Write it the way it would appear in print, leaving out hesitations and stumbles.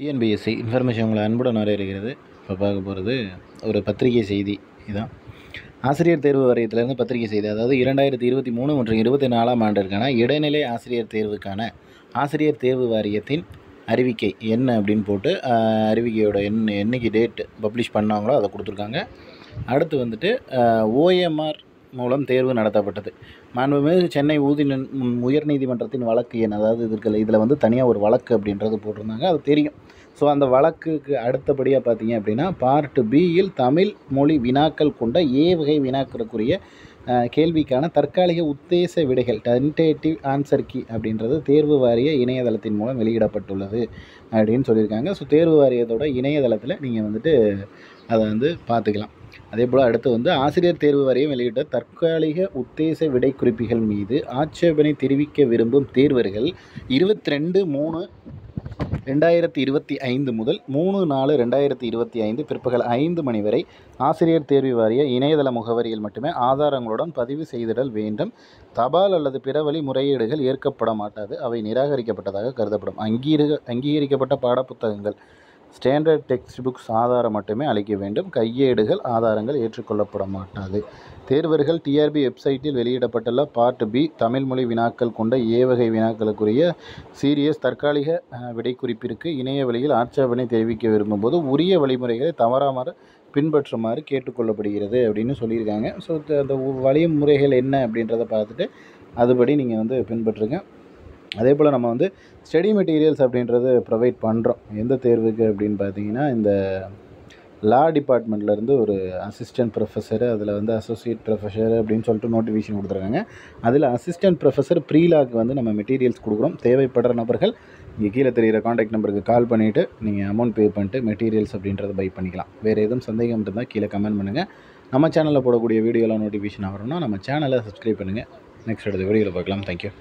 TNPSC information உங்களை அன்புடன் வரவேற்கிறது. இப்போ பார்க்க போகிறது ஒரு பத்திரிகை செய்தி. இதுதான் ஆசிரியர் தேர்வு வாரியத்திலேருந்து பத்திரிகை செய்தி. அதாவது 2023 மற்றும் 24ஆம் ஆண்டிற்கான இடைநிலை ஆசிரியர் தேர்வுக்கான ஆசிரியர் தேர்வு வாரியத்தின் அறிவிக்கை என்ன அப்படின்னு போட்டு அறிவிக்கையோட என்னைக்கு டேட் பப்ளிஷ் பண்ணாங்களோ அதை கொடுத்துருக்காங்க. அடுத்து வந்துட்டு ஓஎம்ஆர் மூலம் தேர்வு நடத்தப்பட்டது. மாண்புமிகு சென்னை உயர்நீதிமன்றத்தின் வழக்கு எண், அதாவது இதில் வந்து தனியாக ஒரு வழக்கு அப்படின்றது போட்டிருந்தாங்க, அது தெரியும். ஸோ அந்த வழக்குக்கு அடுத்தபடியாக பார்த்தீங்க அப்படின்னா பார்ட் பியில் தமிழ் மொழி வினாக்கள் கொண்ட ஏ வகை வினாக்களுக்குரிய கேள்விக்கான தற்காலிக உத்தேச விடைகள் டென்டேட்டிவ் ஆன்சர் கீ அப்படின்றது தேர்வு வாரிய இணையதளத்தின் மூலம் வெளியிடப்பட்டுள்ளது அப்படின்னு சொல்லியிருக்காங்க. ஸோ தேர்வு வாரியத்தோட இணையதளத்தில் நீங்கள் வந்துட்டு அதை வந்து பார்த்துக்கலாம். அதே போல் அடுத்து வந்து ஆசிரியர் தேர்வு வாரியம் வெளியிட்ட தற்காலிக உத்தேச விடை குறிப்புகள் மீது ஆட்சேபனை தெரிவிக்க விரும்பும் தேர்வர்கள் 22/3/2025 முதல் 3/4/2025 பிற்பகல் 5 மணி வரை ஆசிரியர் தேர்வு வாரிய இணையதள முகவரியில் மட்டுமே ஆதாரங்களுடன் பதிவு செய்திடல் வேண்டும். தபால் அல்லது பிற வழி முறையீடுகள் ஏற்கப்பட மாட்டாது. அவை நிராகரிக்கப்பட்டதாக கருதப்படும். அங்கீகரிக்கப்பட்ட பாடப்புத்தகங்கள் ஸ்டாண்டர்ட் டெக்ஸ்ட் புக்ஸ் ஆதாரம் மட்டுமே அளிக்க வேண்டும். கையேடுகள் ஆதாரங்கள் ஏற்றுக்கொள்ளப்பட மாட்டாது. தேர்வர்கள் டிஆர்பி வெப்சைட்டில் வெளியிடப்பட்டுள்ள பார்ட் பி தமிழ் மொழி வினாக்கள் கொண்ட ஏ வகை வினாக்களுக்குரிய சீரியஸ் தற்காலிக விடைக்குறிப்பிற்கு இணைய வழியில் ஆட்சேபனை தெரிவிக்க விரும்பும்போது உரிய வழிமுறைகளை தவறாமல் பின்பற்றுமாறு கேட்டுக்கொள்ளப்படுகிறது அப்படின்னு சொல்லியிருக்காங்க. ஸோ அந்த வழிமுறைகள் என்ன அப்படின்றத பார்த்துட்டு அதுபடி நீங்கள் வந்து பின்பற்றுங்க. அதே போல் நம்ம வந்து ஸ்டடி மெட்டீரியல்ஸ் அப்படின்றது ப்ரொவைட் பண்ணுறோம். எந்த தேர்வுக்கு அப்படின்னு பார்த்தீங்கன்னா, இந்த லா டிபார்ட்மெண்ட்லேருந்து ஒரு அசிஸ்டன்ட் ப்ரொஃபஸரு, அதில் வந்து அசோசியேட் ப்ரொஃபஸர் அப்படின்னு சொல்லிட்டு நோட்டிஃபிகேஷன் கொடுத்துருக்காங்க. அதில் அசிஸ்டன்ட் ப்ரொஃபஸர் ப்ரீலாக்கு வந்து நம்ம மெட்டீரியல்ஸ் கொடுக்குறோம். தேவைப்படுற நபர்கள் இங்கே கீழே தெரிகிற காண்டாக்ட் நம்பருக்கு கால் பண்ணிவிட்டு நீங்கள் அமௌண்ட் பே பண்ணிட்டு மெட்டீரியல்ஸ் அப்படின்றத பை பண்ணிக்கலாம். வேறு எதுவும் சந்தேகம் இருந்தால் கீழே கமெண்ட் பண்ணுங்கள். நம்ம சேனலில் போடக்கூடிய வீடியோலாம் நோட்டிஃபிகேஷன் வரணும்னா நம்ம சேனலை சப்ஸ்கிரைப் பண்ணுங்கள். நெக்ஸ்ட் அடுத்த வீடியோவில் பார்க்கலாம். தேங்க்யூ.